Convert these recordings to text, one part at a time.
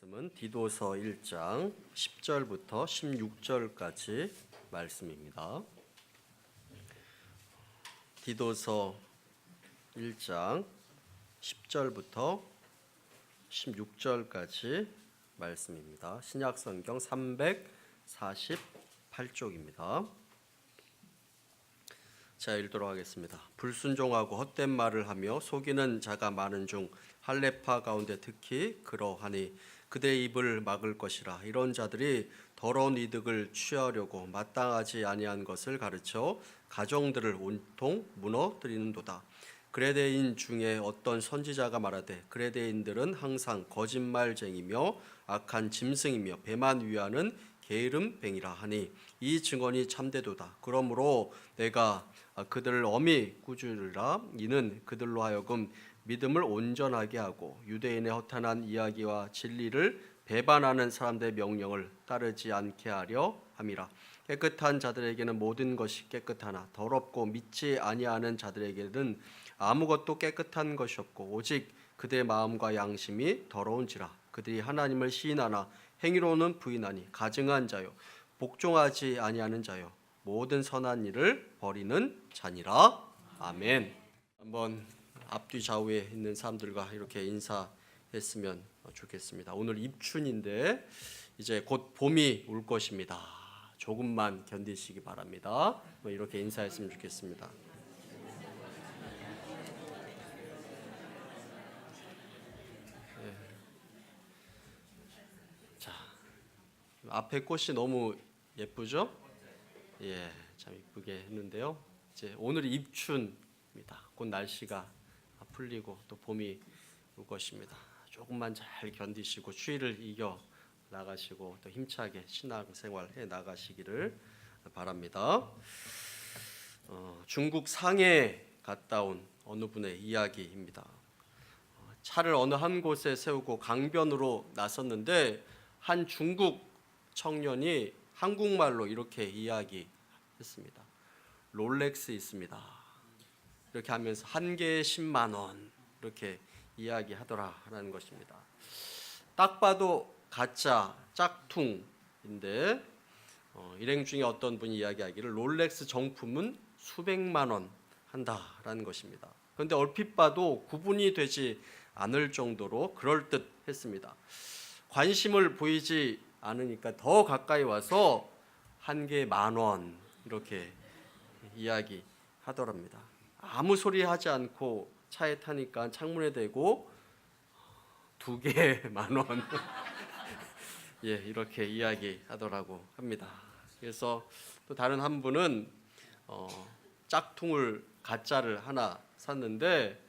말씀은 디도서 1장 10절부터 16절까지 말씀입니다. 디도서 1장 10절부터 16절까지 말씀입니다. 신약성경 348쪽입니다. 자, 읽도록 하겠습니다. 불순종하고 헛된 말을 하며 속이는 자가 많은 중 할례파 가운데 특히 그러하니 그들의 입을 막을 것이라. 이런 자들이 더러운 이득을 취하려고 마땅하지 아니한 것을 가르쳐 가정들을 온통 무너뜨리는도다. 그레데인 중에 어떤 선지자가 말하되 그레데인들은 항상 거짓말쟁이며 악한 짐승이며 배만 위하는 게으름뱅이라 하니 이 증언이 참되도다. 그러므로 내가 그들을 엄히 꾸짖으리라. 이는 그들로 하여금 믿음을 온전하게 하고 유대인의 허탄한 이야기와 진리를 배반하는 사람들의 명령을 따르지 않게 하려 함이라. 깨끗한 자들에게는 모든 것이 깨끗하나 더럽고 믿지 아니하는 자들에게는 아무것도 깨끗한 것이 없고 오직 그들의 마음과 양심이 더러운지라. 그들이 하나님을 시인하나 행위로는 부인하니 가증한 자요 복종하지 아니하는 자요 모든 선한 일을 버리는 자니라. 아멘. 한번 앞뒤 좌우에 있는 사람들과 이렇게 인사했으면 좋겠습니다. 오늘 입춘인데 이제 곧 봄이 올 것입니다. 조금만 견디시기 바랍니다. 이렇게 인사했으면 좋겠습니다. 자, 앞에 꽃이 너무 예쁘죠? 예, 참 이쁘게 했는데요. 이제 오늘이 입춘입니다. 곧 날씨가 풀리고 또 봄이 올 것입니다. 조금만 잘 견디시고 추위를 이겨 나가시고 또 힘차게 신앙생활 해 나가시기를 바랍니다. 중국 상해에 갔다 온 어느 분의 이야기입니다. 차를 어느 한 곳에 세우고 강변으로 나섰는데 한 중국 청년이 한국말로 이렇게 이야기했습니다. 롤렉스 있습니다. 이렇게 하면서 한 개에 10만 원 이렇게 이야기하더라라는 것입니다. 딱 봐도 가짜 짝퉁인데 일행 중에 어떤 분이 이야기하기를 롤렉스 정품은 수백만 원 한다라는 것입니다. 그런데 얼핏 봐도 구분이 되지 않을 정도로 그럴듯했습니다. 관심을 보이지 않으니까 더 가까이 와서 한 개에 10,000원 이렇게 이야기하더랍니다. 아무 소리 하지 않고 차에 타니까 창문에 대고 2개에 10,000원 예, 이렇게 이야기하더라고 합니다. 그래서 또 다른 한 분은 짝퉁을 가짜를 하나 샀는데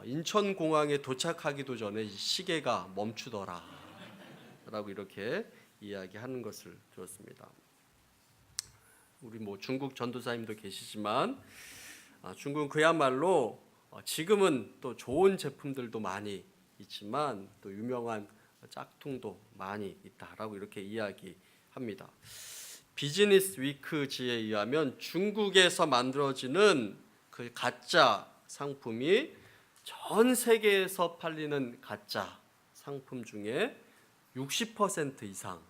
인천공항에 도착하기도 전에 시계가 멈추더라 라고 이렇게 이야기하는 것을 들었습니다. 우리 중국 전도사님도 계시지만 중국은 그야말로 지금은 또 좋은 제품들도 많이 있지만 또 유명한 짝퉁도 많이 있다라고 이렇게 이야기합니다. 비즈니스 위크지에 의하면 중국에서 만들어지는 그 가짜 상품이 전 세계에서 팔리는 가짜 상품 중에 60% 이상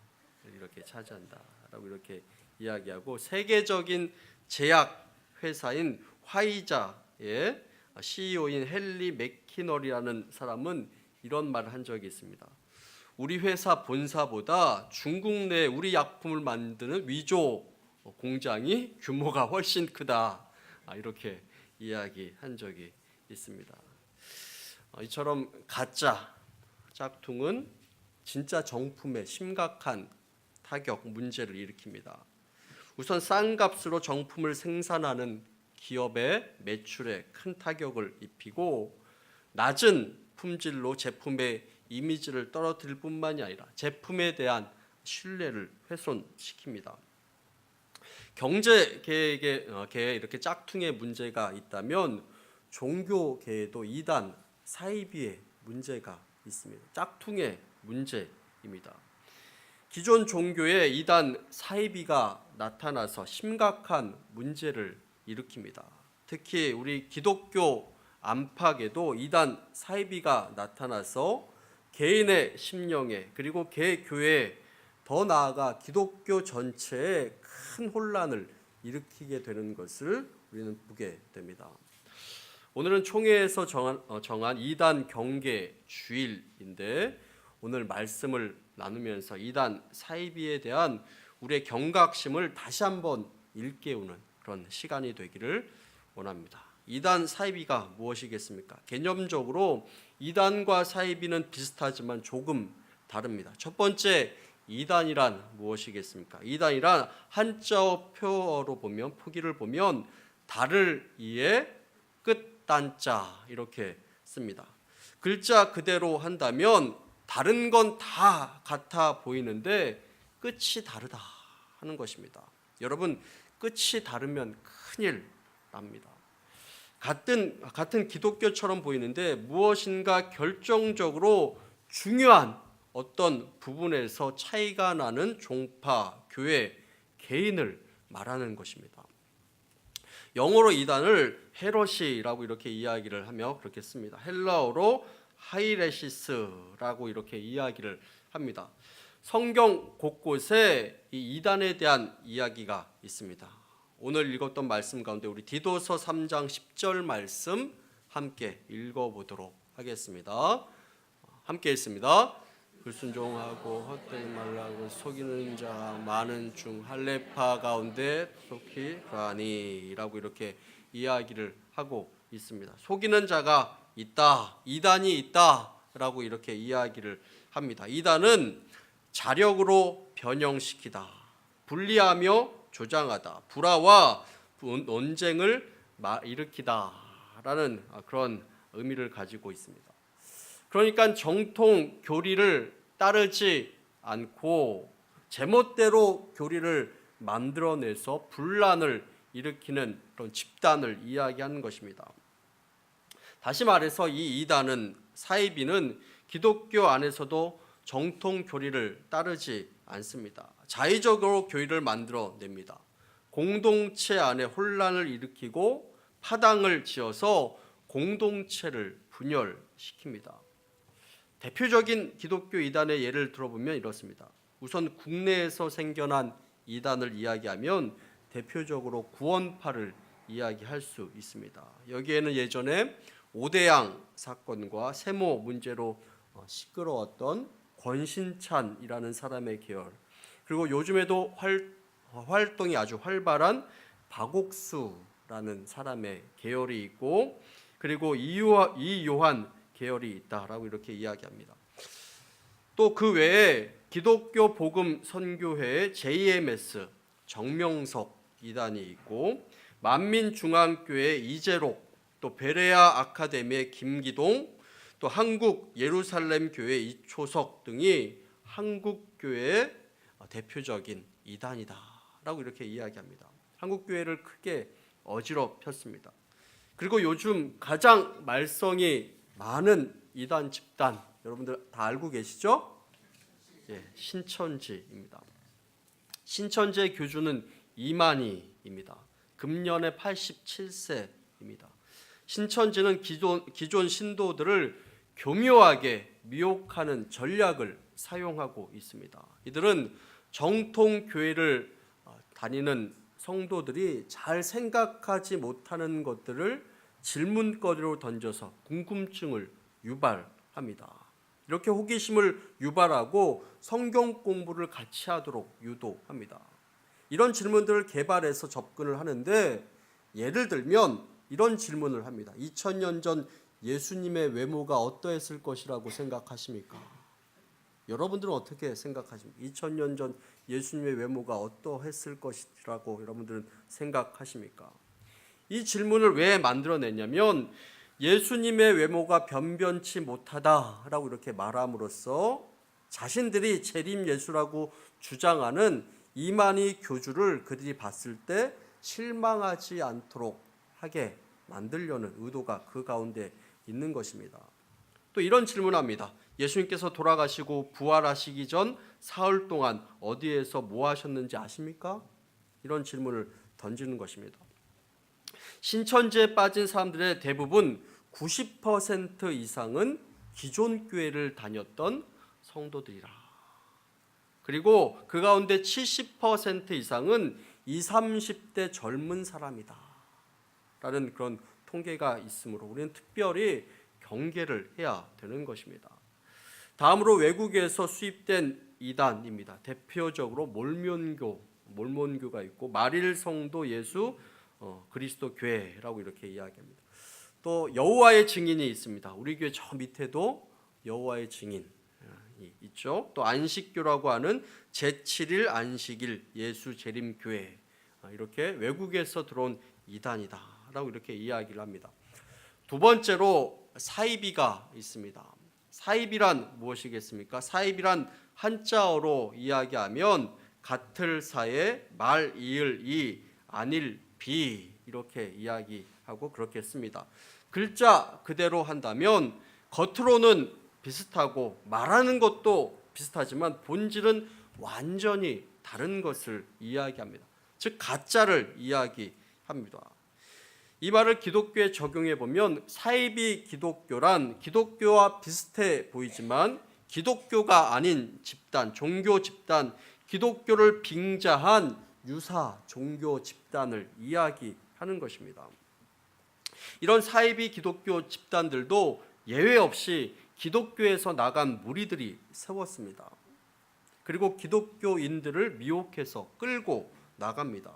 이렇게 차지한다라고 이렇게 이야기하고 세계적인 제약 회사인 화이자의 CEO인 헨리 맥키널이라는 사람은 이런 말을 한 적이 있습니다. 우리 회사 본사보다 중국 내 우리 약품을 만드는 위조 공장이 규모가 훨씬 크다. 이렇게 이야기한 적이 있습니다. 이처럼 가짜 짝퉁은 진짜 정품에 심각한 타격 문제를 일으킵니다. 우선 싼 값으로 정품을 생산하는 기업의 매출에 큰 타격을 입히고 낮은 품질로 제품의 이미지를 떨어뜨릴 뿐만이 아니라 제품에 대한 신뢰를 훼손시킵니다. 경제계에 이렇게 짝퉁의 문제가 있다면 종교계에도 이단 사이비의 문제가 있습니다. 짝퉁의 문제입니다. 기존 종교에 이단 사이비가 나타나서 심각한 문제를 일으킵니다. 특히 우리 기독교 안팎에도 이단 사이비가 나타나서 개인의 심령에 그리고 개교회에 더 나아가 기독교 전체에 큰 혼란을 일으키게 되는 것을 우리는 보게 됩니다. 오늘은 총회에서 정한 이단 경계 주일인데 오늘 말씀을 나누면서 이단 사이비에 대한 우리의 경각심을 다시 한번 일깨우는 그런 시간이 되기를 원합니다. 이단 사이비가 무엇이겠습니까? 개념적으로 이단과 사이비는 비슷하지만 조금 다릅니다. 첫 번째, 이단이란 무엇이겠습니까? 이단이란 한자어 표어로 보면, 표기를 보면 달을 이에 끝단자 이렇게 씁니다. 글자 그대로 한다면 다른 건 다 같아 보이는데 끝이 다르다 하는 것입니다. 여러분, 끝이 다르면 큰일 납니다. 같은 기독교처럼 보이는데 무엇인가 결정적으로 중요한 어떤 부분에서 차이가 나는 종파, 교회, 개인을 말하는 것입니다. 영어로 이단을 헤러시라고 이렇게 이야기를 하며 그렇게 씁니다. 헬라어로 하이레시스라고 이렇게 이야기를 합니다. 성경 곳곳에 이 이단에 대한 이야기가 있습니다. 오늘 읽었던 말씀 가운데 우리 디도서 3장 10절 말씀 함께 읽어보도록 하겠습니다. 함께 읽습니다. 불순종하고 헛되이 말하고 속이는 자 많은 중 할례파 가운데 속히 그러하니 라고 이렇게 이야기를 하고 있습니다. 속이는 자가 있다, 이단이 있다 라고 이렇게 이야기를 합니다. 이단은 자력으로 변형시키다, 분리하며 조장하다, 불화와 논쟁을 일으키다 라는 그런 의미를 가지고 있습니다. 그러니까 정통 교리를 따르지 않고 제멋대로 교리를 만들어내서 분란을 일으키는 그런 집단을 이야기하는 것입니다. 다시 말해서 이 이단은, 사이비는 기독교 안에서도 정통 교리를 따르지 않습니다. 자의적으로 교리를 만들어냅니다. 공동체 안에 혼란을 일으키고 파당을 지어서 공동체를 분열시킵니다. 대표적인 기독교 이단의 예를 들어보면 이렇습니다. 우선 국내에서 생겨난 이단을 이야기하면 대표적으로 구원파를 이야기할 수 있습니다. 여기에는 예전에 오대양 사건과 세모 문제로 시끄러웠던 권신찬이라는 사람의 계열, 그리고 요즘에도 활동이 아주 활발한 박옥수라는 사람의 계열이 있고, 그리고 이요한 계열이 있다라고 이렇게 이야기합니다. 또 그 외에 기독교 복음 선교회의 JMS 정명석 이단이 있고, 만민중앙교회 이재록, 또 베레아 아카데미의 김기동, 또 한국 예루살렘 교회 이초석 등이 한국 교회의 대표적인 이단이다라고 이렇게 이야기합니다. 한국 교회를 크게 어지럽혔습니다. 그리고 요즘 가장 말썽이 많은 이단 집단, 여러분들 다 알고 계시죠? 예, 신천지입니다. 신천지의 교주는 이만희입니다. 금년에 87세입니다. 신천지는 기존 신도들을 교묘하게 미혹하는 전략을 사용하고 있습니다. 이들은 정통 교회를 다니는 성도들이 잘 생각하지 못하는 것들을 질문거리로 던져서 궁금증을 유발합니다. 이렇게 호기심을 유발하고 성경 공부를 같이 하도록 유도합니다. 이런 질문들을 개발해서 접근을 하는데, 예를 들면 이런 질문을 합니다. 2000년 전 예수님의 외모가 어떠했을 것이라고 생각하십니까? 여러분들은 어떻게 생각하십니까? 2000년 전 예수님의 외모가 어떠했을 것이라고 여러분들은 생각하십니까? 이 질문을 왜 만들어냈냐면, 예수님의 외모가 변변치 못하다라고 이렇게 말함으로써 자신들이 재림 예수라고 주장하는 이만희 교주를 그들이 봤을 때 실망하지 않도록 하게 만들려는 의도가 그 가운데 있는 것입니다. 또 이런 질문합니다. 예수님께서 돌아가시고 부활하시기 전 사흘 동안 어디에서 뭐 하셨는지 아십니까? 이런 질문을 던지는 것입니다. 신천지에 빠진 사람들의 대부분 90% 이상은 기존 교회를 다녔던 성도들이라. 그리고 그 가운데 70% 이상은 20, 30대 젊은 사람이다 라는 그런 통계가 있으므로 우리는 특별히 경계를 해야 되는 것입니다. 다음으로 외국에서 수입된 이단입니다. 대표적으로 몰몬교가 있고 마릴성도 예수 그리스도 교회라고 이렇게 이야기합니다. 또 여호와의 증인이 있습니다. 우리 교회 저 밑에도 여호와의 증인이 있죠. 또 안식교라고 하는 제7일 안식일 예수 재림교회, 이렇게 외국에서 들어온 이단이다라고 이렇게 이야기를 합니다. 두 번째로 사이비가 있습니다. 사입이란 무엇이겠습니까? 사입이란 한자어로 이야기하면 같을 사에 말 이을 이 안일 비 이렇게 이야기하고 그렇게 씁니다. 글자 그대로 한다면 겉으로는 비슷하고 말하는 것도 비슷하지만 본질은 완전히 다른 것을 이야기합니다. 즉 가짜를 이야기합니다. 이 말을 기독교에 적용해 보면 사이비 기독교란 기독교와 비슷해 보이지만 기독교가 아닌 집단, 종교 집단, 기독교를 빙자한 유사 종교 집단을 이야기하는 것입니다. 이런 사이비 기독교 집단들도 예외 없이 기독교에서 나간 무리들이 세웠습니다. 그리고 기독교인들을 미혹해서 끌고 나갑니다.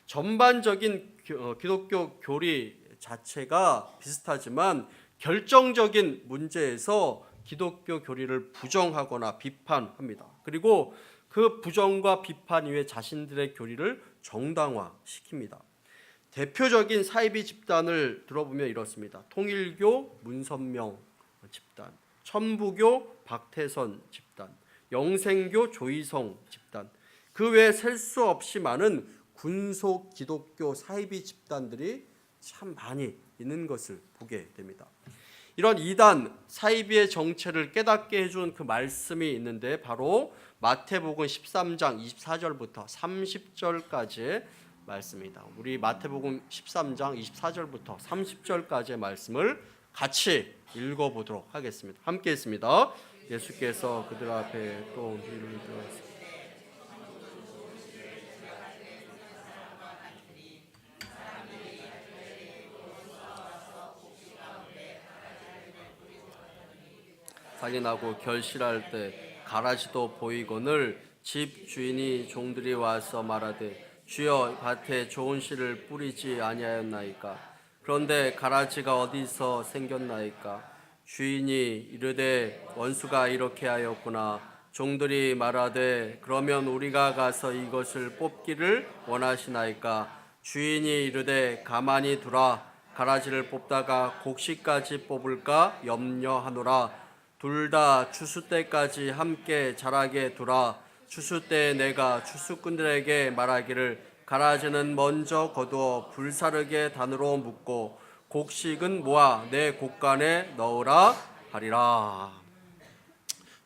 전반적인 기독교 교리 자체가 비슷하지만 결정적인 문제에서 기독교 교리를 부정하거나 비판합니다. 그리고 그 부정과 비판 이후에 자신들의 교리를 정당화시킵니다. 대표적인 사이비 집단을 들어보면 이렇습니다. 통일교 문선명 집단, 천부교 박태선 집단, 영생교 조희성 집단, 그 외에 셀 수 없이 많은 군속 기독교 사이비 집단들이 참 많이 있는 것을 보게 됩니다. 이런 이단 사이비의 정체를 깨닫게 해준 그 말씀이 있는데 바로 마태복음 13장 24절부터 30절까지의 말씀입니다. 우리 마태복음 13장 24절부터 30절까지의 말씀을 같이 읽어보도록 하겠습니다. 함께 했습니다. 예수께서 그들 앞에 또 이름을 들었습니다. 상인하고 결실할 때 가라지도 보이거늘 집 주인이 종들이 와서 말하되 주여 밭에 좋은 씨를 뿌리지 아니하였나이까? 그런데 가라지가 어디서 생겼나이까? 주인이 이르되 원수가 이렇게 하였구나. 종들이 말하되 그러면 우리가 가서 이것을 뽑기를 원하시나이까? 주인이 이르되 가만히 두라. 가라지를 뽑다가 곡식까지 뽑을까 염려하노라. 둘 다 추수 때까지 함께 자라게 두라. 추수 때 내가 추수꾼들에게 말하기를 가라지는 먼저 거두어 불사르게 단으로 묶고 곡식은 모아 내 곡간에 넣으라 하리라.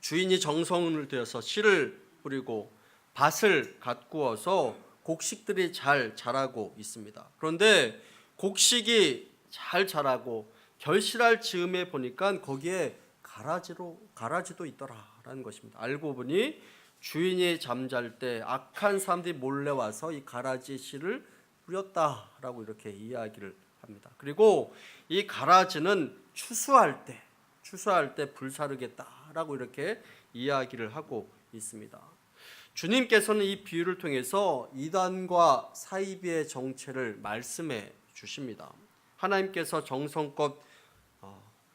주인이 정성을 들여서 씨를 뿌리고 밭을 가꾸어서 곡식들이 잘 자라고 있습니다. 그런데 곡식이 잘 자라고 결실할 즈음에 보니까 거기에 가라지도 있더라라는 것입니다. 알고 보니 주인이 잠잘 때 악한 사람들이 몰래 와서 이 가라지 씨를 뿌렸다라고 이렇게 이야기를 합니다. 그리고 이 가라지는 추수할 때 불사르겠다라고 이렇게 이야기를 하고 있습니다. 주님께서는 이 비유를 통해서 이단과 사이비의 정체를 말씀해 주십니다. 하나님께서 정성껏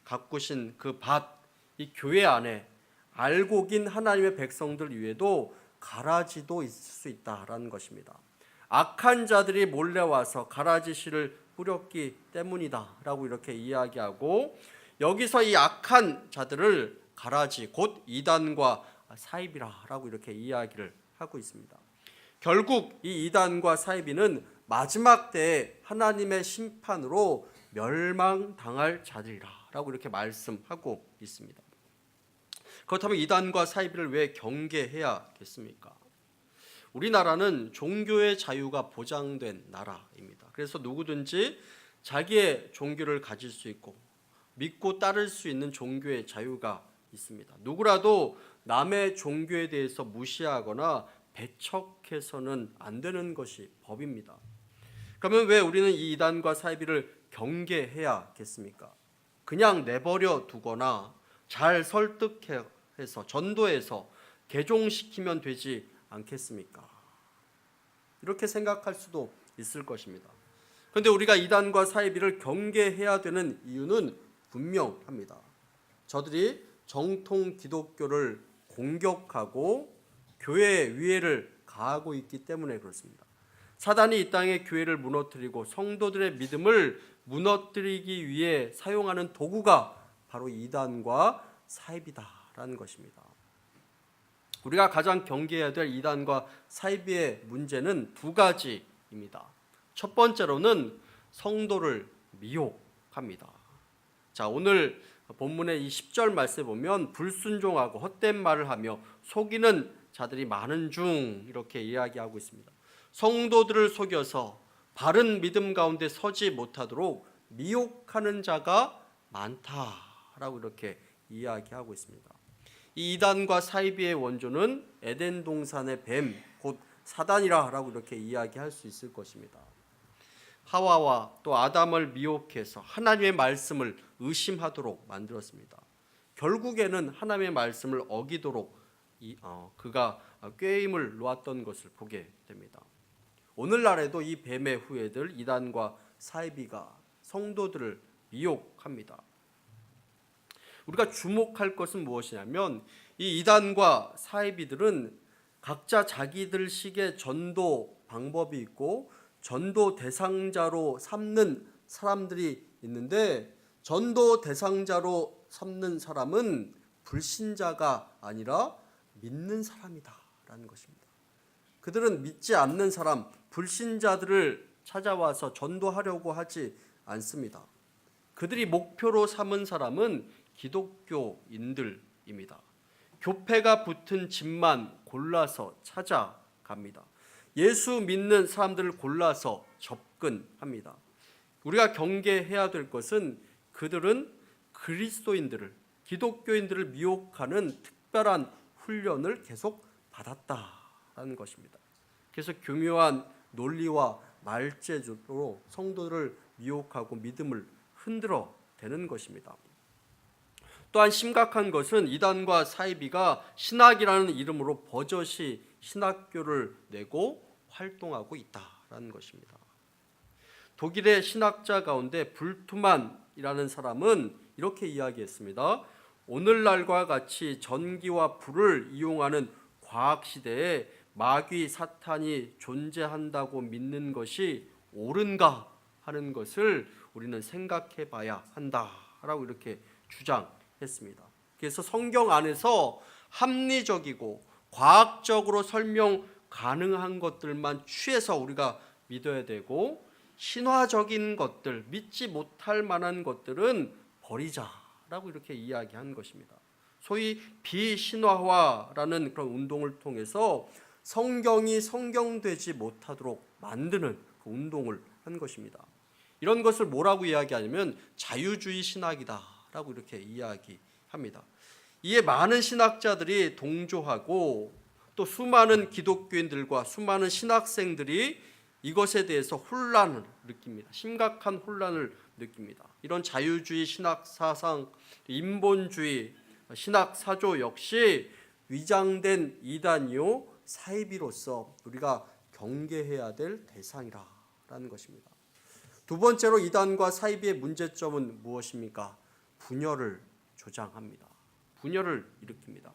가꾸신 그 밭, 이 교회 안에 알고 긴 하나님의 백성들 위에도 가라지도 있을 수 있다라는 것입니다. 악한 자들이 몰려와서 가라지 씨를 뿌렸기 때문이다라고 이렇게 이야기하고 여기서 이 악한 자들을 가라지 곧 이단과 사이비라라고 이렇게 이야기를 하고 있습니다. 결국 이 이단과 사이비는 마지막 때에 하나님의 심판으로 멸망당할 자들이라라고 이렇게 말씀하고 있습니다. 그렇다면 이단과 사이비를 왜 경계해야겠습니까? 우리나라는 종교의 자유가 보장된 나라입니다. 그래서 누구든지 자기의 종교를 가질 수 있고 믿고 따를 수 있는 종교의 자유가 있습니다. 누구라도 남의 종교에 대해서 무시하거나 배척해서는 안 되는 것이 법입니다. 그러면 왜 우리는 이 이단과 사이비를 경계해야겠습니까? 그냥 내버려 두거나 잘 설득해서 전도해서 개종시키면 되지 않겠습니까? 이렇게 생각할 수도 있을 것입니다. 그런데 우리가 이단과 사이비를 경계해야 되는 이유는 분명합니다. 저들이 정통 기독교를 공격하고 교회의 위해를 가하고 있기 때문에 그렇습니다. 사단이 이 땅의 교회를 무너뜨리고 성도들의 믿음을 무너뜨리기 위해 사용하는 도구가 바로 이단과 사이비다라는 것입니다. 우리가 가장 경계해야 될 이단과 사이비의 문제는 두 가지입니다. 첫 번째로는 성도를 미혹합니다. 자, 오늘 본문의 이 10절 말씀에 보면 불순종하고 헛된 말을 하며 속이는 자들이 많은 중 이렇게 이야기하고 있습니다. 성도들을 속여서 바른 믿음 가운데 서지 못하도록 미혹하는 자가 많다라고 이렇게 이야기하고 있습니다. 이 이단과 사이비의 원조는 에덴 동산의 뱀, 곧 사단이라고 이렇게 이야기할 수 있을 것입니다. 하와와 또 아담을 미혹해서 하나님의 말씀을 의심하도록 만들었습니다. 결국에는 하나님의 말씀을 어기도록 그가 꾀임을 놓았던 것을 보게 됩니다. 오늘날에도 이 뱀의 후예들 이단과 사이비가 성도들을 미혹합니다. 우리가 주목할 것은 무엇이냐면 이 이단과 사이비들은 각자 자기들식의 전도 방법이 있고 전도 대상자로 삼는 사람들이 있는데 전도 대상자로 삼는 사람은 불신자가 아니라 믿는 사람이다라는 것입니다. 그들은 믿지 않는 사람, 불신자들을 찾아와서 전도하려고 하지 않습니다. 그들이 목표로 삼은 사람은 기독교인들입니다. 교패가 붙은 집만 골라서 찾아갑니다. 예수 믿는 사람들을 골라서 접근합니다. 우리가 경계해야 될 것은 그들은 그리스도인들을, 기독교인들을 미혹하는 특별한 훈련을 계속 받았다라는 것입니다. 그래서 교묘한 논리와 말재주로 성도들을 미혹하고 믿음을 흔들어 대는 것입니다. 또한 심각한 것은 이단과 사이비가 신학이라는 이름으로 버젓이 신학교를 내고 활동하고 있다라는 것입니다. 독일의 신학자 가운데 불투만이라는 사람은 이렇게 이야기했습니다. 오늘날과 같이 전기와 불을 이용하는 과학 시대에 마귀 사탄이 존재한다고 믿는 것이 옳은가 하는 것을 우리는 생각해 봐야 한다라고 이렇게 주장했습니다. 그래서 성경 안에서 합리적이고 과학적으로 설명 가능한 것들만 취해서 우리가 믿어야 되고 신화적인 것들, 믿지 못할 만한 것들은 버리자라고 이렇게 이야기한 것입니다. 소위 비신화화라는 그런 운동을 통해서 성경이 성경되지 못하도록 만드는 그 운동을 한 것입니다. 이런 것을 뭐라고 이야기하냐면 자유주의 신학이다라고 이렇게 이야기합니다. 이에 많은 신학자들이 동조하고 또 수많은 기독교인들과 수많은 신학생들이 이것에 대해서 혼란을 느낍니다. 심각한 혼란을 느낍니다. 이런 자유주의 신학 사상, 인본주의 신학 사조 역시 위장된 이단이요 사이비로서 우리가 경계해야 될 대상이라는 것입니다. 두 번째로 이단과 사이비의 문제점은 무엇입니까? 분열을 조장합니다. 분열을 일으킵니다.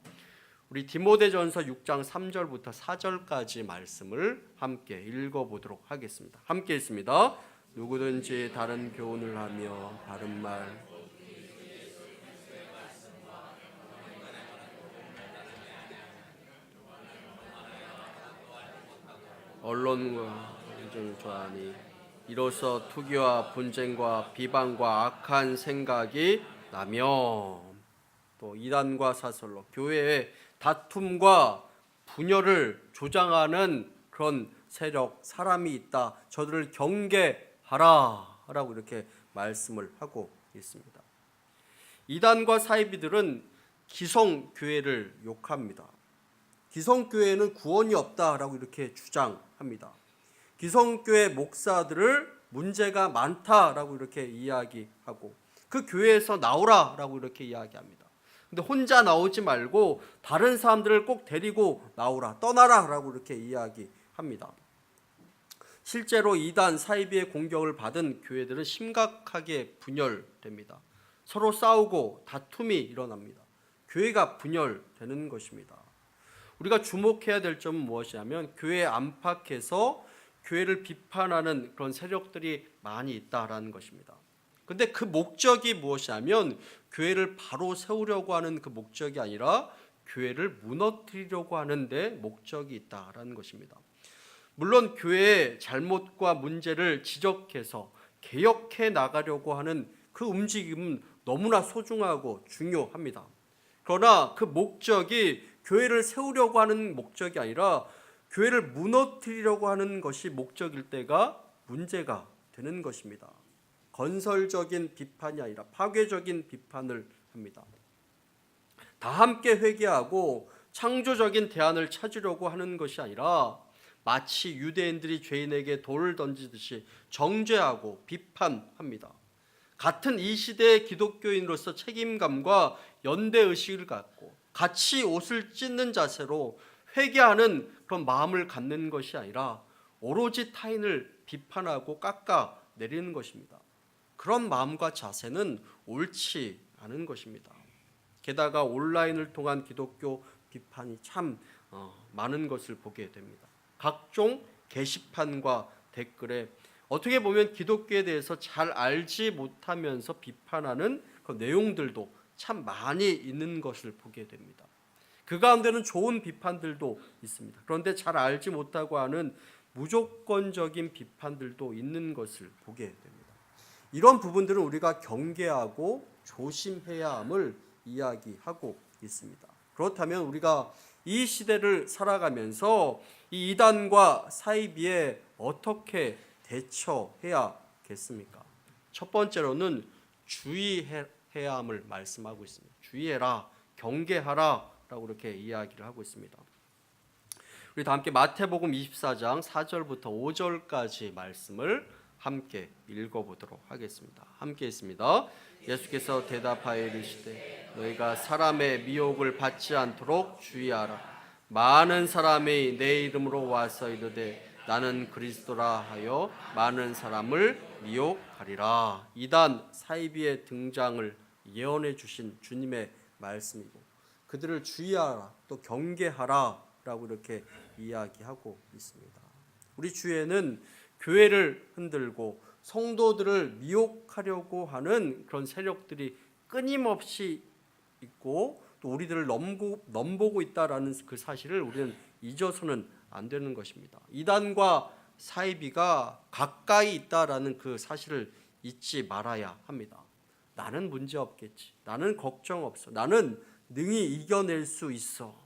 우리 디모데전서 6장 3절부터 4절까지 말씀을 함께 읽어보도록 하겠습니다. 함께 읽습니다. 누구든지 다른 교훈을 하며 바른 말 언론과 인정을 좋아하니 이로써 투기와 분쟁과 비방과 악한 생각이 나며 또 이단과 사설로 교회의 다툼과 분열을 조장하는 그런 세력, 사람이 있다. 저들을 경계하라 라고 이렇게 말씀을 하고 있습니다. 이단과 사이비들은 기성교회를 욕합니다. 기성교회는 구원이 없다라고 이렇게 주장합니다. 기성교회 목사들을 문제가 많다라고 이렇게 이야기하고 그 교회에서 나오라라고 이렇게 이야기합니다. 근데 혼자 나오지 말고 다른 사람들을 꼭 데리고 나오라, 떠나라라고 이렇게 이야기합니다. 실제로 이단 사이비의 공격을 받은 교회들은 심각하게 분열됩니다. 서로 싸우고 다툼이 일어납니다. 교회가 분열되는 것입니다. 우리가 주목해야 될 점은 무엇이냐면 교회 안팎에서 교회를 비판하는 그런 세력들이 많이 있다라는 것입니다. 근데 그 목적이 무엇이냐면 교회를 바로 세우려고 하는 그 목적이 아니라 교회를 무너뜨리려고 하는데 목적이 있다라는 것입니다. 물론 교회의 잘못과 문제를 지적해서 개혁해 나가려고 하는 그 움직임은 너무나 소중하고 중요합니다. 그러나 그 목적이 교회를 세우려고 하는 목적이 아니라 교회를 무너뜨리려고 하는 것이 목적일 때가 문제가 되는 것입니다. 건설적인 비판이 아니라 파괴적인 비판을 합니다. 다 함께 회개하고 창조적인 대안을 찾으려고 하는 것이 아니라 마치 유대인들이 죄인에게 돌을 던지듯이 정죄하고 비판합니다. 같은 이 시대의 기독교인으로서 책임감과 연대의식을 갖고 같이 옷을 찢는 자세로 회개하는 그런 마음을 갖는 것이 아니라 오로지 타인을 비판하고 깎아내리는 것입니다. 그런 마음과 자세는 옳지 않은 것입니다. 게다가 온라인을 통한 기독교 비판이 참 많은 것을 보게 됩니다. 각종 게시판과 댓글에 어떻게 보면 기독교에 대해서 잘 알지 못하면서 비판하는 그 내용들도 참 많이 있는 것을 보게 됩니다. 그 가운데는 좋은 비판들도 있습니다. 그런데 잘 알지 못하고 하는 무조건적인 비판들도 있는 것을 보게 됩니다. 이런 부분들은 우리가 경계하고 조심해야 함을 이야기하고 있습니다. 그렇다면 우리가 이 시대를 살아가면서 이 이단과 사이비에 어떻게 대처해야겠습니까? 첫 번째로는 주의해야 함을 말씀하고 있습니다. 주의해라, 경계하라 라고 이렇게 이야기를 하고 있습니다. 우리 다 함께 마태복음 24장 4절부터 5절까지 말씀을 함께 읽어보도록 하겠습니다. 함께 있습니다. 예수께서 대답하여 이르시되 너희가 사람의 미혹을 받지 않도록 주의하라. 많은 사람이 내 이름으로 와서 이르되 나는 그리스도라 하여 많은 사람을 미혹하리라. 이단 사이비의 등장을 예언해 주신 주님의 말씀이고 그들을 주의하라 또 경계하라 라고 이렇게 이야기하고 있습니다. 우리 주위에는 교회를 흔들고 성도들을 미혹하려고 하는 그런 세력들이 끊임없이 있고 또 우리들을 넘보고 있다라는 그 사실을 우리는 잊어서는 안 되는 것입니다. 이단과 사이비가 가까이 있다라는 그 사실을 잊지 말아야 합니다. 나는 문제 없겠지. 나는 걱정 없어. 나는 능히 이겨낼 수 있어.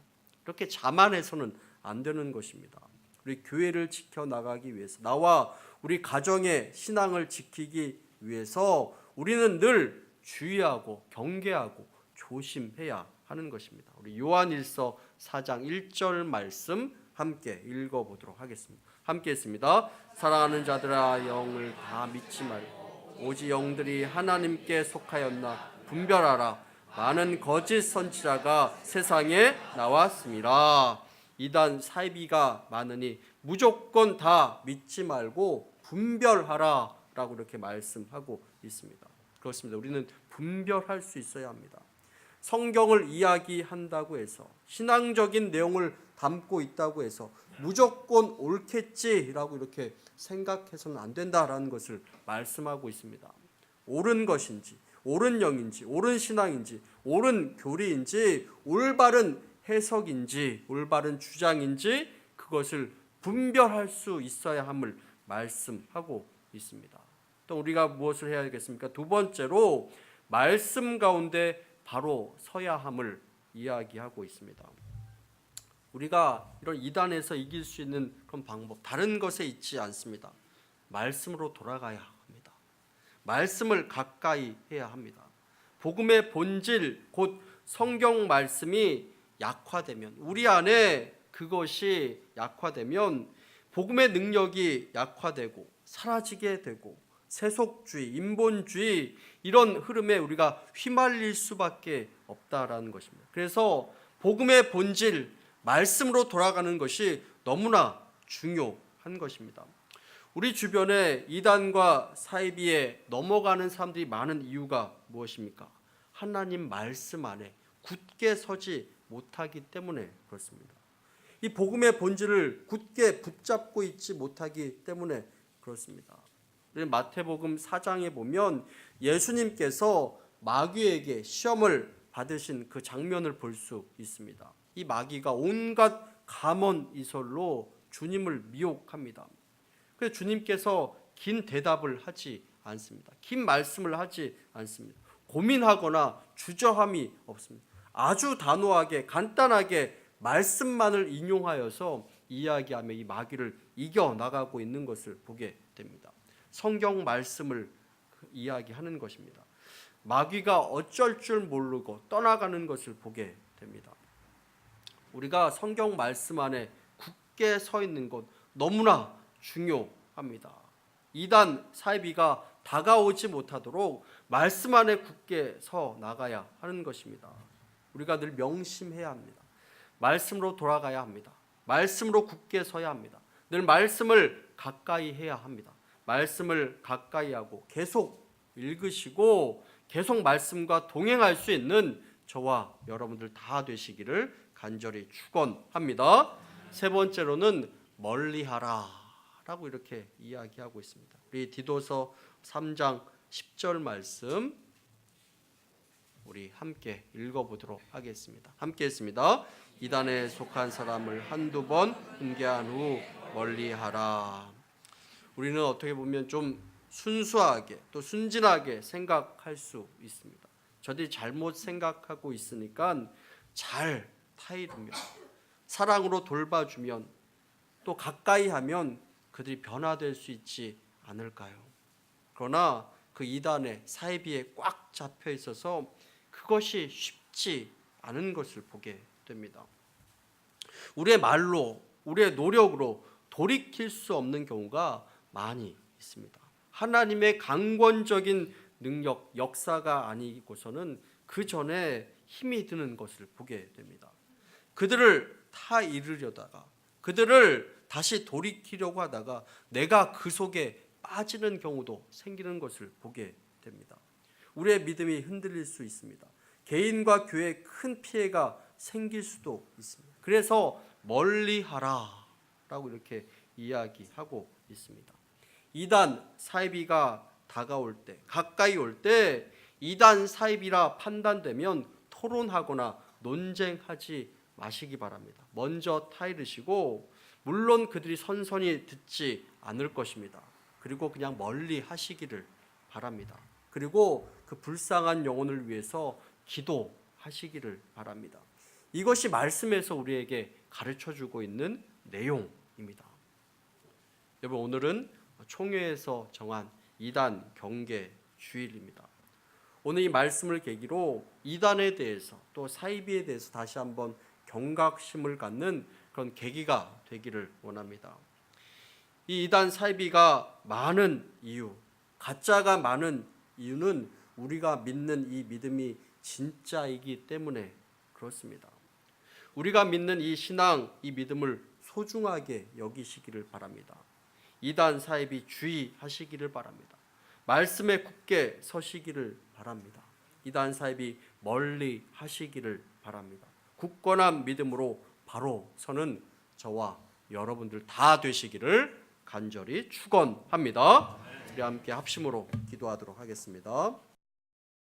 이렇게 자만해서는 안 되는 것입니다. 우리 교회를 지켜나가기 위해서 나와 우리 가정의 신앙을 지키기 위해서 우리는 늘 주의하고 경계하고 조심해야 하는 것입니다. 우리 요한일서 4장 1절 말씀 함께 읽어보도록 하겠습니다. 함께 했습니다. 사랑하는 자들아 영을 다 믿지 말고 오직 영들이 하나님께 속하였나 분별하라. 많은 거짓 선지자가 세상에 나왔습니다. 이단 사이비가 많으니 무조건 다 믿지 말고 분별하라 라고 이렇게 말씀하고 있습니다. 그렇습니다. 우리는 분별할 수 있어야 합니다. 성경을 이야기한다고 해서 신앙적인 내용을 담고 있다고 해서 무조건 옳겠지라고 이렇게 생각해서는 안 된다라는 것을 말씀하고 있습니다. 옳은 것인지 옳은 영인지 옳은 신앙인지 옳은 교리인지 올바른 해석인지 올바른 주장인지 그것을 분별할 수 있어야 함을 말씀하고 있습니다. 또 우리가 무엇을 해야 하겠습니까? 두 번째로 말씀 가운데 바로 서야 함을 이야기하고 있습니다. 우리가 이런 이단에서 이길 수 있는 그런 방법 다른 것에 있지 않습니다. 말씀으로 돌아가야 합니다. 말씀을 가까이 해야 합니다. 복음의 본질 곧 성경 말씀이 약화되면, 우리 안에 그것이 약화되면 복음의 능력이 약화되고 사라지게 되고 세속주의, 인본주의 이런 흐름에 우리가 휘말릴 수밖에 없다라는 것입니다. 그래서 복음의 본질, 말씀으로 돌아가는 것이 너무나 중요한 것입니다. 우리 주변에 이단과 사이비에 넘어가는 사람들이 많은 이유가 무엇입니까? 하나님 말씀 안에 굳게 서지 못하기 때문에 그렇습니다. 이 복음의 본질을 굳게 붙잡고 있지 못하기 때문에 그렇습니다. 마태복음 4장에 보면 예수님께서 마귀에게 시험을 받으신 그 장면을 볼 수 있습니다. 이 마귀가 온갖 감언이설로 주님을 미혹합니다. 그래서 주님께서 긴 대답을 하지 않습니다. 긴 말씀을 하지 않습니다. 고민하거나 주저함이 없습니다. 아주 단호하게 간단하게 말씀만을 인용하여서 이야기하며 이 마귀를 이겨나가고 있는 것을 보게 됩니다. 성경 말씀을 이야기하는 것입니다. 마귀가 어쩔 줄 모르고 떠나가는 것을 보게 됩니다. 우리가 성경 말씀 안에 굳게 서 있는 것 너무나 중요합니다. 이단 사이비가 다가오지 못하도록 말씀 안에 굳게 서 나가야 하는 것입니다. 우리가 늘 명심해야 합니다. 말씀으로 돌아가야 합니다. 말씀으로 굳게 서야 합니다. 늘 말씀을 가까이 해야 합니다. 말씀을 가까이 하고 계속 읽으시고 계속 말씀과 동행할 수 있는 저와 여러분들 다 되시기를 간절히 축원합니다. 세 번째로는 멀리하라 라고 이렇게 이야기하고 있습니다. 우리 디도서 3장 10절 말씀 우리 함께 읽어보도록 하겠습니다. 함께 했습니다. 이단에 속한 사람을 한두 번 훈계한 후 멀리하라. 우리는 어떻게 보면 좀 순수하게 또 순진하게 생각할 수 있습니다. 저들이 잘못 생각하고 있으니까 잘 타이르면 사랑으로 돌봐주면 또 가까이 하면 그들이 변화될 수 있지 않을까요? 그러나 그 이단의 사이비에 꽉 잡혀 있어서 그것이 쉽지 않은 것을 보게 됩니다. 우리의 말로 우리의 노력으로 돌이킬 수 없는 경우가 많이 있습니다. 하나님의 강권적인 능력, 역사가 아니고서는 그 전에 힘이 드는 것을 보게 됩니다. 그들을 타 이르려다가 그들을 다시 돌이키려고 하다가 내가 그 속에 빠지는 경우도 생기는 것을 보게 됩니다. 우리의 믿음이 흔들릴 수 있습니다. 개인과 교회에 큰 피해가 생길 수도 있습니다. 그래서 멀리하라 라고 이렇게 이야기하고 있습니다. 이단 사이비가 다가올 때, 가까이 올 때 이단 사이비라 판단되면 토론하거나 논쟁하지 마시기 바랍니다. 먼저 타이르시고 물론 그들이 선선히 듣지 않을 것입니다. 그리고 그냥 멀리 하시기를 바랍니다. 그리고 그 불쌍한 영혼을 위해서 기도하시기를 바랍니다. 이것이 말씀에서 우리에게 가르쳐주고 있는 내용입니다. 여러분, 오늘은 총회에서 정한 이단 경계 주일입니다. 오늘 이 말씀을 계기로 이단에 대해서 또 사이비에 대해서 다시 한번 경각심을 갖는 그런 계기가 되기를 원합니다. 이 이단 사이비가 많은 이유, 가짜가 많은 이유는 우리가 믿는 이 믿음이 진짜이기 때문에 그렇습니다. 우리가 믿는 이 신앙, 이 믿음을 소중하게 여기시기를 바랍니다. 이단 사이비 주의하시기를 바랍니다. 말씀에 굳게 서시기를 바랍니다. 이단 사이비 멀리 하시기를 바랍니다. 굳건한 믿음으로 바로 서는 저와 여러분들 다 되시기를 간절히 축원합니다. 우리 함께 합심으로 기도하도록 하겠습니다.